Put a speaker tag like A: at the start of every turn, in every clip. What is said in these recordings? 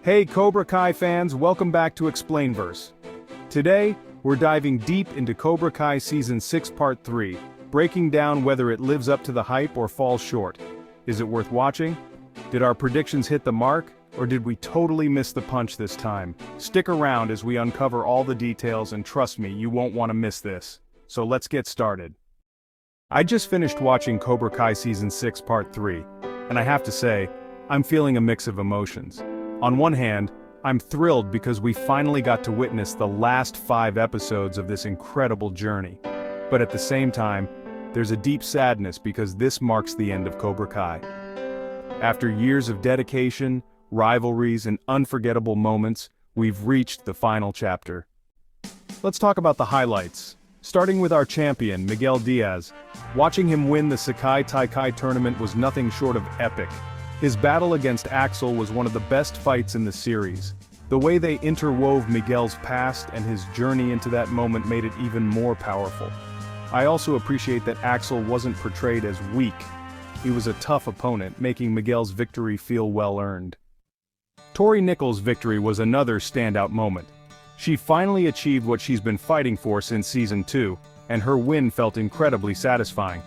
A: Hey Cobra Kai fans, welcome back to Explainverse. Today, we're diving deep into Cobra Kai Season 6 Part 3, breaking down whether it lives up to the hype or falls short. Is it worth watching? Did our predictions hit the mark, or did we totally miss the punch this time? Stick around as we uncover all the details, and trust me, you won't want to miss this. So let's get started. I just finished watching Cobra Kai Season 6 Part 3, and I have to say, I'm feeling a mix of emotions. On one hand, I'm thrilled because we finally got to witness the last 5 episodes of this incredible journey. But at the same time, there's a deep sadness because this marks the end of Cobra Kai. After years of dedication, rivalries, and unforgettable moments, we've reached the final chapter. Let's talk about the highlights. Starting with our champion, Miguel Diaz. Watching him win the Sekai Taikai tournament was nothing short of epic. His battle against Axel was one of the best fights in the series. The way they interwove Miguel's past and his journey into that moment made it even more powerful. I also appreciate that Axel wasn't portrayed as weak. He was a tough opponent, making Miguel's victory feel well-earned. Tori Nichols' victory was another standout moment. She finally achieved what she's been fighting for since Season 2, and her win felt incredibly satisfying.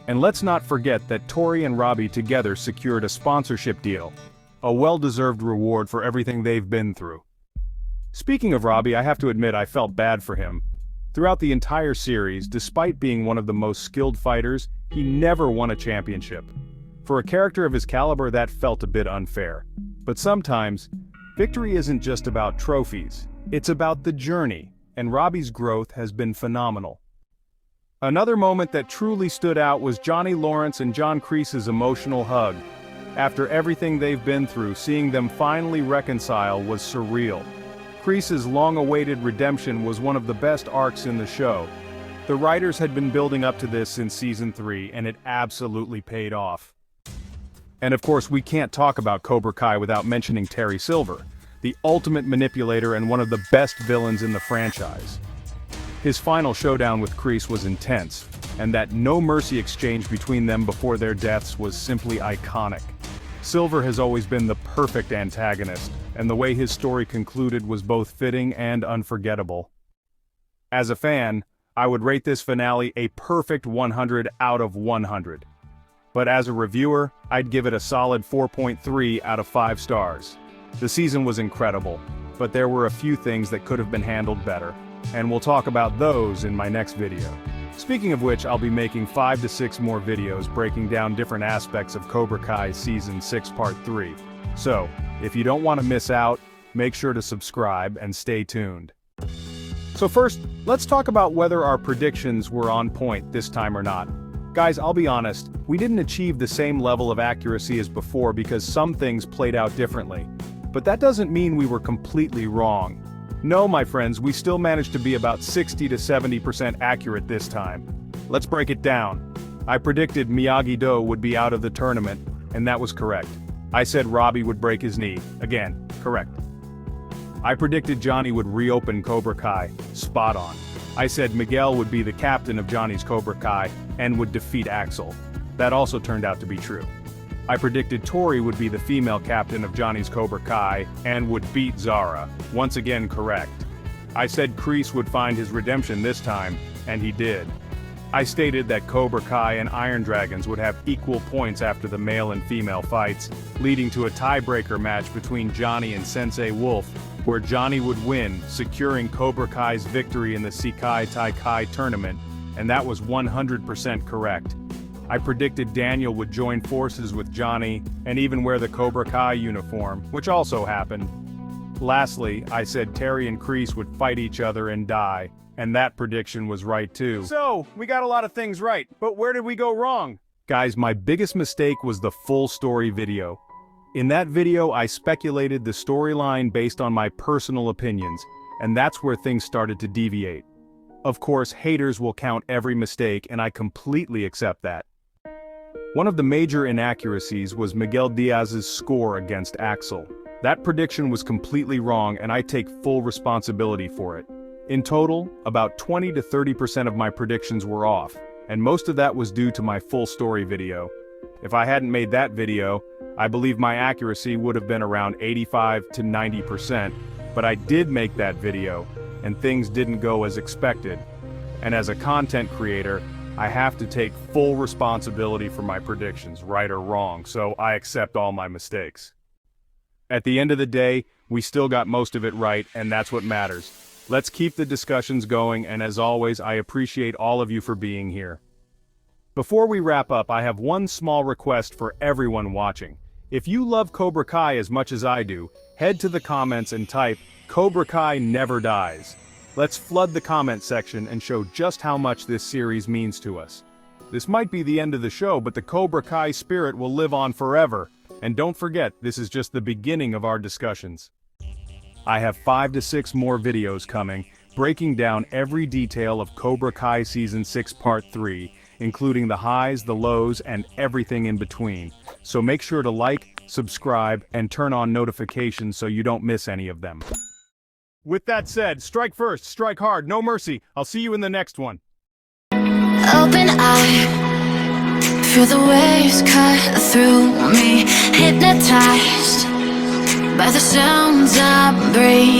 A: And let's not forget that Tori and Robbie together secured a sponsorship deal. A well-deserved reward for everything they've been through. Speaking of Robbie, I have to admit I felt bad for him. Throughout the entire series, despite being one of the most skilled fighters, he never won a championship. For a character of his caliber, that felt a bit unfair. But sometimes, victory isn't just about trophies. It's about the journey, and Robbie's growth has been phenomenal. Another moment that truly stood out was Johnny Lawrence and John Kreese's emotional hug. After everything they've been through, seeing them finally reconcile was surreal. Kreese's long-awaited redemption was one of the best arcs in the show. The writers had been building up to this since Season 3, and it absolutely paid off. And of course, we can't talk about Cobra Kai without mentioning Terry Silver, the ultimate manipulator and one of the best villains in the franchise. His final showdown with Kreese was intense, and that no-mercy exchange between them before their deaths was simply iconic. Silver has always been the perfect antagonist, and the way his story concluded was both fitting and unforgettable. As a fan, I would rate this finale a perfect 100 out of 100. But as a reviewer, I'd give it a solid 4.3 out of 5 stars. The season was incredible, but there were a few things that could have been handled better. And we'll talk about those in my next video. Speaking of which, I'll be making 5 to 6 more videos breaking down different aspects of Cobra Kai Season 6 Part 3. So, if you don't want to miss out, make sure to subscribe and stay tuned. So first, let's talk about whether our predictions were on point this time or not. Guys, I'll be honest, we didn't achieve the same level of accuracy as before because some things played out differently. But that doesn't mean we were completely wrong. No, my friends, we still managed to be about 60 to 70% accurate this time. Let's break it down. I predicted Miyagi-Do would be out of the tournament, and that was correct. I said Robbie would break his knee. Again, correct. I predicted Johnny would reopen Cobra Kai. Spot on. I said Miguel would be the captain of Johnny's Cobra Kai and would defeat Axel. That also turned out to be true. I predicted Tori would be the female captain of Johnny's Cobra Kai and would beat Zara. Once again correct. I said Kreese would find his redemption this time, and he did. I stated that Cobra Kai and Iron Dragons would have equal points after the male and female fights, leading to a tiebreaker match between Johnny and Sensei Wolf, where Johnny would win, securing Cobra Kai's victory in the Sekai Taikai tournament, and that was 100% correct. I predicted Daniel would join forces with Johnny and even wear the Cobra Kai uniform, which also happened. Lastly, I said Terry and Kreese would fight each other and die, and that prediction was right too. So, we got a lot of things right, but where did we go wrong? Guys, my biggest mistake was the full story video. In that video, I speculated the storyline based on my personal opinions, and that's where things started to deviate. Of course, haters will count every mistake, and I completely accept that. One of the major inaccuracies was Miguel Diaz's score against Axel. That prediction was completely wrong, and I take full responsibility for it. In total, about 20 to 30% of my predictions were off, and most of that was due to my full story video. If I hadn't made that video, I believe my accuracy would have been around 85 to 90%, but I did make that video, and things didn't go as expected. And as a content creator, I have to take full responsibility for my predictions, right or wrong, so I accept all my mistakes. At the end of the day, we still got most of it right, and that's what matters. Let's keep the discussions going, and as always, I appreciate all of you for being here. Before we wrap up, I have one small request for everyone watching. If you love Cobra Kai as much as I do, head to the comments and type, "Cobra Kai never dies." Let's flood the comment section and show just how much this series means to us. This might be the end of the show, but the Cobra Kai spirit will live on forever. And don't forget, this is just the beginning of our discussions. I have 5 to 6 more videos coming, breaking down every detail of Cobra Kai Season 6 Part 3, including the highs, the lows, and everything in between. So make sure to like, subscribe, and turn on notifications so you don't miss any of them. With that said, strike first, strike hard, no mercy. I'll see you in the next one.
B: Open eye, feel the waves cut through me, hypnotized by the sounds I breathe.